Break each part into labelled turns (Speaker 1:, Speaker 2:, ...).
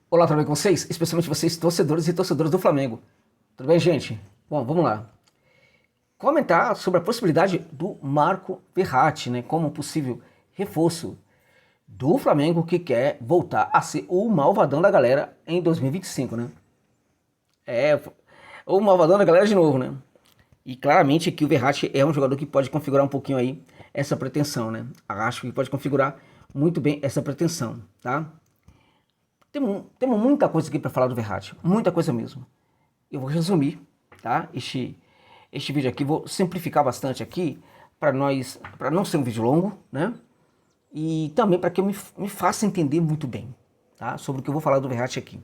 Speaker 1: Olá, tudo bem com vocês? Especialmente vocês, torcedores e torcedoras do Flamengo. Tudo bem, gente? Bom, vamos lá. Comentar sobre a possibilidade do Marco Verratti, né, como possível reforço do Flamengo que quer voltar a ser o malvadão da galera em 2025, né? É, o malvadão da galera de novo, né? E claramente que o Verratti é um jogador que pode configurar um pouquinho aí essa pretensão, né? Acho que pode configurar muito bem essa pretensão, tá? Temos muita coisa aqui para falar do Verratti, muita coisa mesmo. Eu vou resumir, tá? Este vídeo aqui, vou simplificar bastante aqui para não ser um vídeo longo, né? E também para que eu me faça entender muito bem, tá? Sobre o que eu vou falar do Verratti aqui.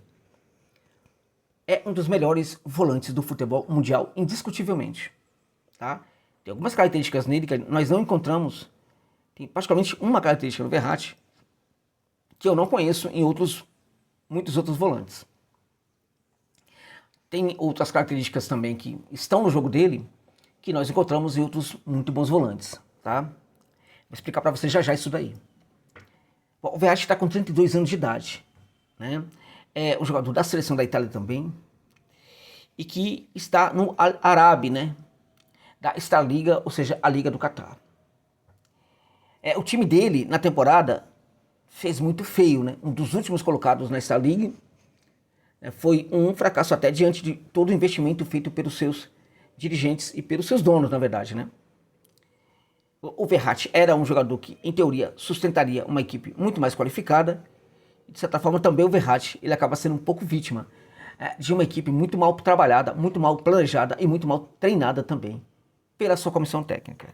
Speaker 1: É um dos melhores volantes do futebol mundial, indiscutivelmente, tá? Tem algumas características nele que nós não encontramos. Tem praticamente uma característica no Verratti que eu não conheço em muitos outros volantes. Tem outras características também que estão no jogo dele que nós encontramos em outros muito bons volantes, tá? Vou explicar para vocês já já isso daí. Bom, o Verratti está com 32 anos de idade, né? É um jogador da seleção da Itália também e que está no Al Arabi, né? Da Star Liga, ou seja, a Liga do Catar. O time dele na temporada fez muito feio, né? Um dos últimos colocados na Star League. Foi um fracasso até diante de todo o investimento feito pelos seus dirigentes e pelos seus donos, na verdade, né? O Verratti era um jogador que, em teoria, sustentaria uma equipe muito mais qualificada. De certa forma, também o Verratti ele acaba sendo um pouco vítima de uma equipe muito mal trabalhada, muito mal planejada e muito mal treinada também pela sua comissão técnica.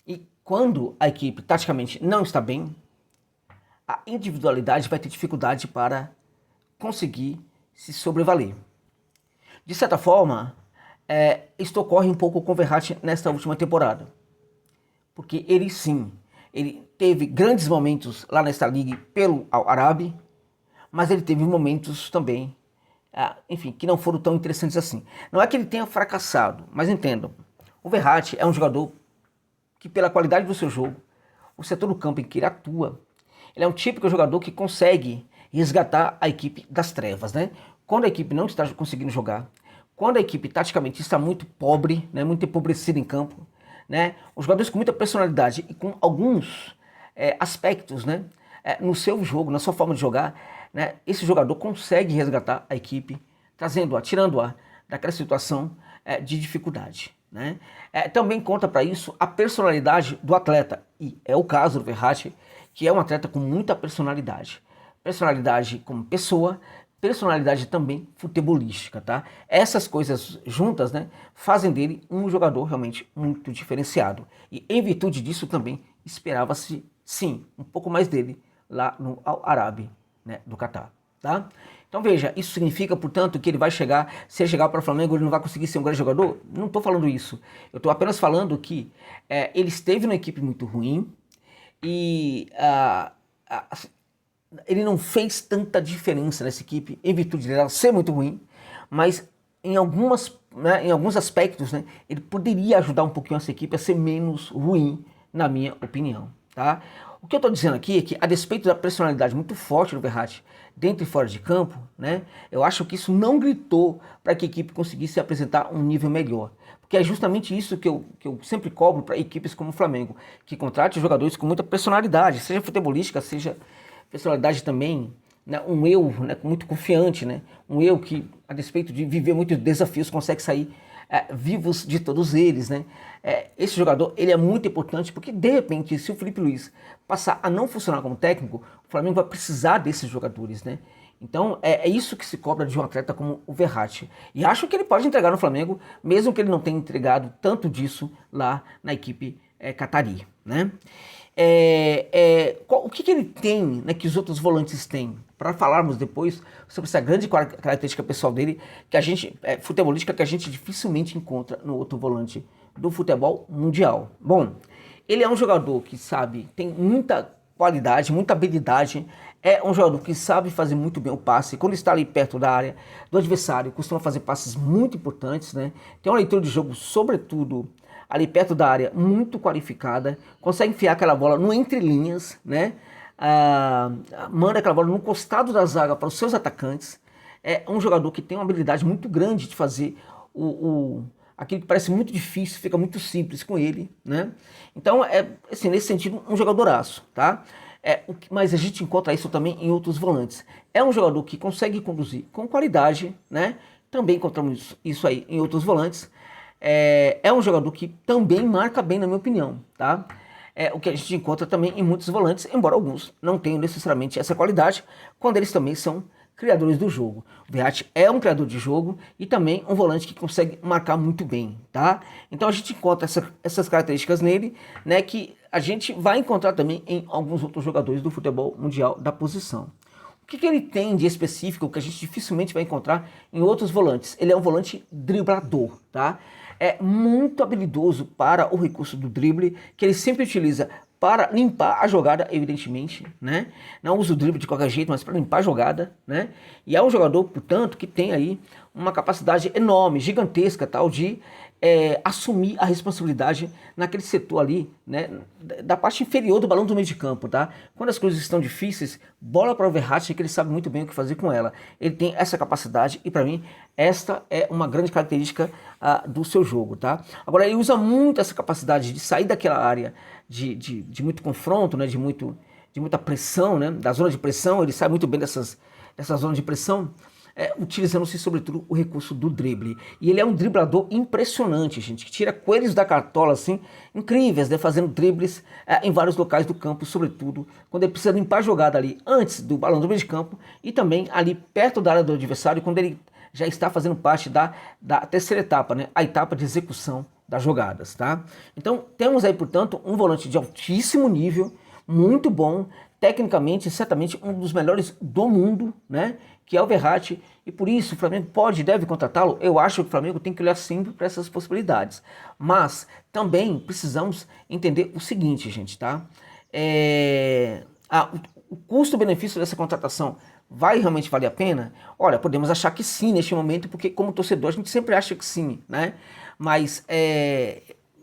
Speaker 1: E quando a equipe taticamente não está bem, a individualidade vai ter dificuldade para conseguir se sobrevaler. De certa forma, isto ocorre um pouco com o Verratti nesta última temporada. Porque ele sim, ele teve grandes momentos lá nesta liga pelo Al Arabi, mas ele teve momentos também, enfim, que não foram tão interessantes assim. Não é que ele tenha fracassado, mas entendam, o Verratti é um jogador que pela qualidade do seu jogo, o setor do campo em que ele atua, ele é um típico jogador que consegue resgatar a equipe das trevas, né? Quando a equipe não está conseguindo jogar, quando a equipe taticamente está muito pobre, né, muito empobrecida em campo, né, os jogadores com muita personalidade e com alguns aspectos, né, no seu jogo, na sua forma de jogar, né, esse jogador consegue resgatar a equipe, trazendo-a, tirando-a daquela situação de dificuldade. Né? Também conta para isso a personalidade do atleta, e é o caso do Verratti, que é um atleta com muita personalidade. Personalidade como pessoa, personalidade também futebolística, tá? Essas coisas juntas, né, fazem dele um jogador realmente muito diferenciado. E em virtude disso também esperava-se, sim, um pouco mais dele lá no Al Arabi, né, do Catar, tá? Então veja, isso significa, portanto, que ele vai chegar, se ele chegar para o Flamengo, ele não vai conseguir ser um grande jogador? Não estou falando isso. Eu estou apenas falando que ele esteve numa equipe muito ruim e ele não fez tanta diferença nessa equipe em virtude dela ser muito ruim, mas em alguns aspectos, né, ele poderia ajudar um pouquinho essa equipe a ser menos ruim, na minha opinião. Tá? O que eu estou dizendo aqui é que, a despeito da personalidade muito forte do Verratti, dentro e fora de campo, né, eu acho que isso não gritou para que a equipe conseguisse apresentar um nível melhor. Porque é justamente isso que eu sempre cobro para equipes como o Flamengo, que contrate jogadores com muita personalidade, seja futebolística, seja personalidade também, né, um eu, né, muito confiante, né, um eu que, a despeito de viver muitos desafios, consegue sair vivos de todos eles, né? Esse jogador ele é muito importante porque, de repente, se o Felipe Luiz passar a não funcionar como técnico, o Flamengo vai precisar desses jogadores, né? Então é isso que se cobra de um atleta como o Verratti. E acho que ele pode entregar no Flamengo, mesmo que ele não tenha entregado tanto disso lá na equipe catarí, né? O que ele tem, né, que os outros volantes têm? Para falarmos depois sobre essa grande característica pessoal dele, que a gente, futebolística, que a gente dificilmente encontra no outro volante do futebol mundial. Bom, ele é um jogador que sabe, tem muita qualidade, muita habilidade, é um jogador que sabe fazer muito bem o passe, quando está ali perto da área do adversário, costuma fazer passes muito importantes, né? Tem uma leitura de jogo, sobretudo ali perto da área, muito qualificada, consegue enfiar aquela bola no entrelinhas, né? manda aquela bola no costado da zaga para os seus atacantes. É um jogador que tem uma habilidade muito grande de fazer aquilo que parece muito difícil, fica muito simples com ele, né? Então, assim, nesse sentido, um jogadoraço, tá? Mas a gente encontra isso também em outros volantes. É um jogador que consegue conduzir com qualidade, né? Também encontramos isso aí em outros volantes. É um jogador que também marca bem, na minha opinião, tá? O que a gente encontra também em muitos volantes, embora alguns não tenham necessariamente essa qualidade, quando eles também são criadores do jogo. O Verratti é um criador de jogo e também um volante que consegue marcar muito bem, tá? Então a gente encontra essas características nele, né, que a gente vai encontrar também em alguns outros jogadores do futebol mundial da posição. O que ele tem de específico que a gente dificilmente vai encontrar em outros volantes? Ele é um volante driblador, tá? É muito habilidoso para o recurso do drible, que ele sempre utiliza para limpar a jogada, evidentemente, né? Não usa o drible de qualquer jeito, mas para limpar a jogada, né? E é um jogador, portanto, que tem aí uma capacidade enorme, gigantesca, tal, de assumir a responsabilidade naquele setor ali, né? Da parte inferior do balão do meio de campo, tá? Quando as coisas estão difíceis, bola para o Verratti, que ele sabe muito bem o que fazer com ela. Ele tem essa capacidade e, para mim, esta é uma grande característica do seu jogo, tá? Agora, ele usa muito essa capacidade de sair daquela área de muito confronto, né? De muita pressão, né? Da zona de pressão, ele sai muito bem dessa zona de pressão, utilizando-se sobretudo o recurso do drible. E ele é um driblador impressionante, gente, que tira coelhos da cartola, assim, incríveis, né? Fazendo dribles em vários locais do campo, sobretudo quando ele precisa limpar a jogada ali antes do balão do meio de campo e também ali perto da área do adversário, quando ele já está fazendo parte da terceira etapa, né? A etapa de execução das jogadas, tá? Então temos aí, portanto, um volante de altíssimo nível, muito bom, tecnicamente, certamente um dos melhores do mundo, né? Que é o Verratti, e por isso o Flamengo pode e deve contratá-lo. Eu acho que o Flamengo tem que olhar sempre para essas possibilidades, mas também precisamos entender o seguinte, gente, tá? O custo-benefício dessa contratação vai realmente valer a pena? Olha, podemos achar que sim neste momento, porque como torcedor a gente sempre acha que sim, né? Mas,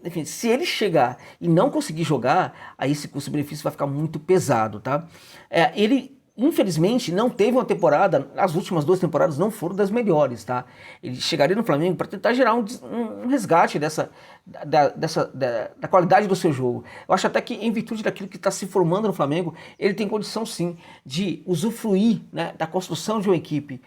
Speaker 1: enfim, se ele chegar e não conseguir jogar, aí esse custo-benefício vai ficar muito pesado, tá? Ele, infelizmente, não teve uma temporada, as últimas 2 temporadas não foram das melhores, tá? Ele chegaria no Flamengo para tentar gerar um resgate da qualidade do seu jogo. Eu acho até que, em virtude daquilo que está se formando no Flamengo, ele tem condição, sim, de usufruir, né, da construção de uma equipe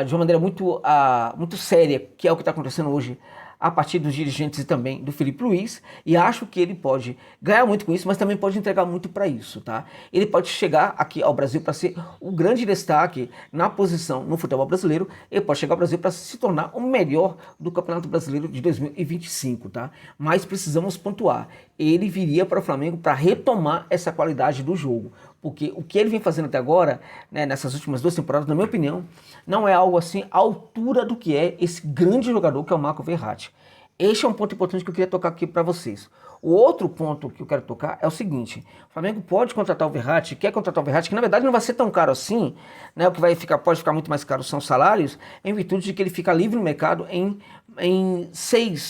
Speaker 1: de uma maneira muito séria, que é o que está acontecendo hoje a partir dos dirigentes e também do Felipe Luiz, e acho que ele pode ganhar muito com isso, mas também pode entregar muito para isso, tá? Ele pode chegar aqui ao Brasil para ser o grande destaque na posição no futebol brasileiro, ele pode chegar ao Brasil para se tornar o melhor do Campeonato Brasileiro de 2025, tá? Mas precisamos pontuar, ele viria para o Flamengo para retomar essa qualidade do jogo, porque o que ele vem fazendo até agora, né, nessas últimas 2 temporadas, na minha opinião, não é algo assim à altura do que é esse grande jogador que é o Marco Verratti. Este é um ponto importante que eu queria tocar aqui para vocês. O outro ponto que eu quero tocar é o seguinte: o Flamengo pode contratar o Verratti, quer contratar o Verratti, que na verdade não vai ser tão caro assim, né? O que pode ficar muito mais caro são os salários, em virtude de que ele fica livre no mercado em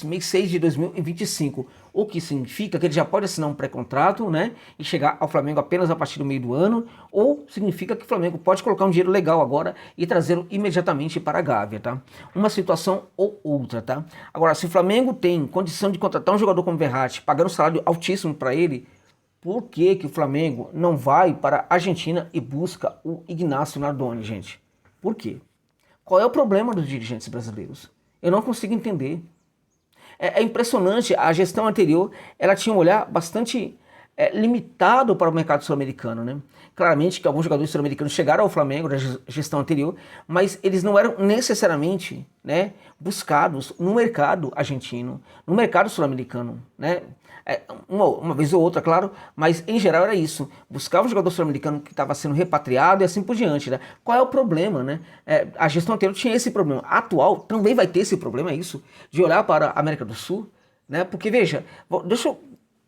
Speaker 1: mês 6 de 2025. O que significa que ele já pode assinar um pré-contrato, né, e chegar ao Flamengo apenas a partir do meio do ano, ou significa que o Flamengo pode colocar um dinheiro legal agora e trazê-lo imediatamente para a Gávea, tá? Uma situação ou outra, tá? Agora, se o Flamengo tem condição de contratar um jogador como o Verratti, pagando um salário altíssimo para ele, por que o Flamengo não vai para a Argentina e busca o Ignacio Nardoni, gente? Por quê? Qual é o problema dos dirigentes brasileiros? Eu não consigo entender. É impressionante, a gestão anterior ela tinha um olhar bastante limitado para o mercado sul-americano, né? Claramente que alguns jogadores sul-americanos chegaram ao Flamengo da gestão anterior, mas eles não eram necessariamente, né, buscados no mercado argentino, no mercado sul-americano, né? Uma vez ou outra, claro, mas em geral era isso. Buscava um jogador sul-americano que estava sendo repatriado e assim por diante, né? Qual é o problema, né? A gestão anterior tinha esse problema. A atual também vai ter esse problema, é isso, de olhar para a América do Sul, né? Porque, veja, deixa eu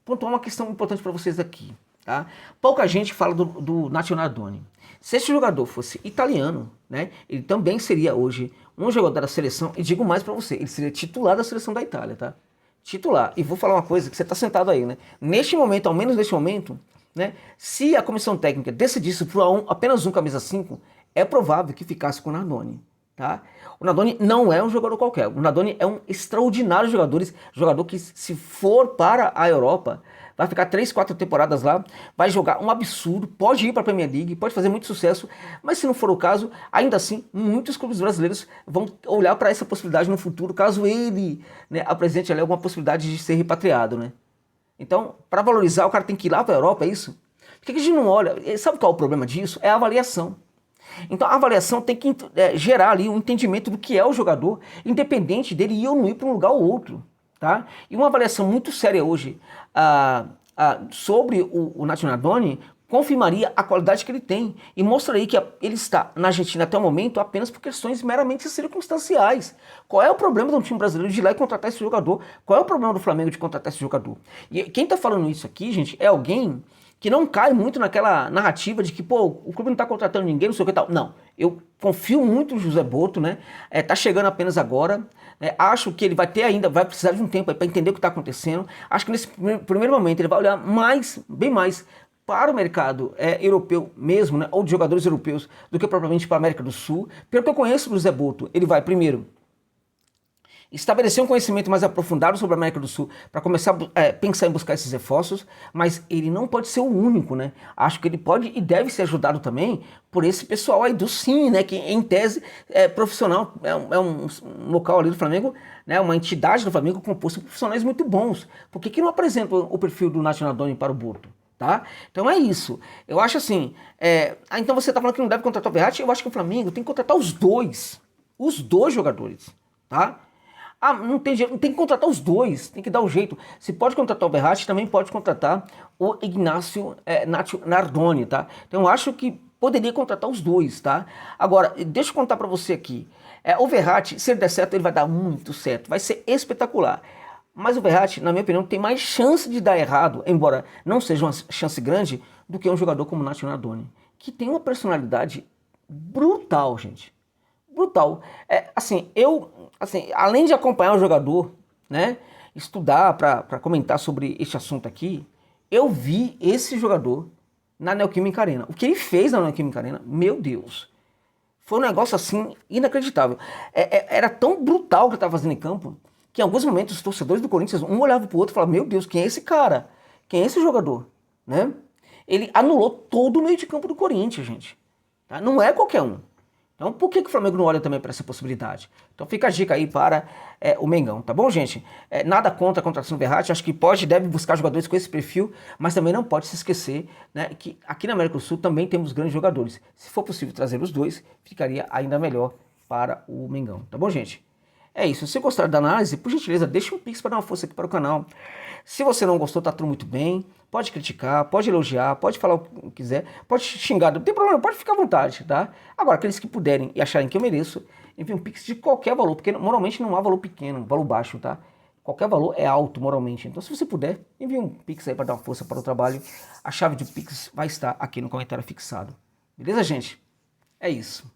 Speaker 1: pontuar uma questão importante para vocês aqui, tá? Pouca gente fala do Nacho Nardoni. Se esse jogador fosse italiano, né, ele também seria hoje um jogador da seleção, e digo mais para você, ele seria titular da seleção da Itália, tá? Titular. E vou falar uma coisa, que você está sentado aí, né? Neste momento, ao menos neste momento, né? Se a comissão técnica decidisse por apenas um camisa 5, é provável que ficasse com o Nardoni. Tá? O Nardoni não é um jogador qualquer. O Nardoni é um extraordinário jogador que, se for para a Europa, vai ficar 3, 4 temporadas lá, vai jogar um absurdo, pode ir para a Premier League, pode fazer muito sucesso, mas se não for o caso, ainda assim, muitos clubes brasileiros vão olhar para essa possibilidade no futuro, caso ele, né, apresente ali alguma possibilidade de ser repatriado, né? Então, para valorizar, o cara tem que ir lá para a Europa, é isso? Por que a gente não olha? Sabe qual é o problema disso? É a avaliação. Então a avaliação tem que gerar ali um entendimento do que é o jogador, independente dele ir ou não ir para um lugar ou outro. Tá? E uma avaliação muito séria hoje sobre o Nacho Nardoni confirmaria a qualidade que ele tem e mostraria que ele está na Argentina até o momento apenas por questões meramente circunstanciais. Qual é o problema de um time brasileiro de ir lá e contratar esse jogador? Qual é o problema do Flamengo de contratar esse jogador? E quem está falando isso aqui, gente, é alguém que não cai muito naquela narrativa de que, pô, o clube não tá contratando ninguém, não sei o que tal. Não, eu confio muito no José Boto, né? Tá chegando apenas agora. Acho que ele vai precisar de um tempo para entender o que está acontecendo. Acho que nesse primeiro momento ele vai olhar bem mais para o mercado europeu mesmo, né? Ou de jogadores europeus, do que propriamente para a América do Sul. Pelo que eu conheço do José Boto, ele vai primeiro estabelecer um conhecimento mais aprofundado sobre a América do Sul para começar a pensar em buscar esses reforços, mas ele não pode ser o único, né? Acho que ele pode e deve ser ajudado também por esse pessoal aí do Sim, né? Que em tese é profissional, é um local ali do Flamengo, né? Uma entidade do Flamengo composta por profissionais muito bons. Por que não apresenta o perfil do Nacho Nardoni para o Boto? Tá? Então é isso. Eu acho assim, então você tá falando que não deve contratar o Verratti, eu acho que o Flamengo tem que contratar os dois jogadores, tá? Não tem jeito, tem que contratar os dois, tem que dar o jeito. Se pode contratar o Verratti, também pode contratar o Ignacio Nacho Nardoni, tá? Então eu acho que poderia contratar os dois, tá? Agora, deixa eu contar pra você aqui. O Verratti, se ele der certo, ele vai dar muito certo, vai ser espetacular. Mas o Verratti, na minha opinião, tem mais chance de dar errado, embora não seja uma chance grande, do que um jogador como o Nacho Nardoni, que tem uma personalidade brutal, gente. Brutal. Além de acompanhar o jogador, né, estudar para comentar sobre este assunto aqui, eu vi esse jogador na Neoquímica Arena. O que ele fez na Neoquímica Arena, meu Deus, foi um negócio assim inacreditável. Era tão brutal o que ele estava fazendo em campo, que em alguns momentos os torcedores do Corinthians, um olhava pro outro e falava, meu Deus, quem é esse cara? Quem é esse jogador? Né? Ele anulou todo o meio de campo do Corinthians, gente. Tá? Não é qualquer um. Então, por que o Flamengo não olha também para essa possibilidade? Então, fica a dica aí para o Mengão, tá bom, gente? Nada contra a contratação do Verratti, acho que deve buscar jogadores com esse perfil, mas também não pode se esquecer, né, que aqui na América do Sul também temos grandes jogadores. Se for possível trazer os dois, ficaria ainda melhor para o Mengão, tá bom, gente? É isso. Se você gostar da análise, por gentileza, deixa um pix para dar uma força aqui para o canal. Se você não gostou, tá tudo muito bem. Pode criticar, pode elogiar, pode falar o que quiser, pode xingar, não tem problema, pode ficar à vontade, tá? Agora, aqueles que puderem e acharem que eu mereço, enviem um pix de qualquer valor, porque moralmente não há valor pequeno, valor baixo, tá? Qualquer valor é alto moralmente. Então, se você puder, envie um pix aí para dar uma força para o trabalho. A chave de pix vai estar aqui no comentário fixado. Beleza, gente? É isso.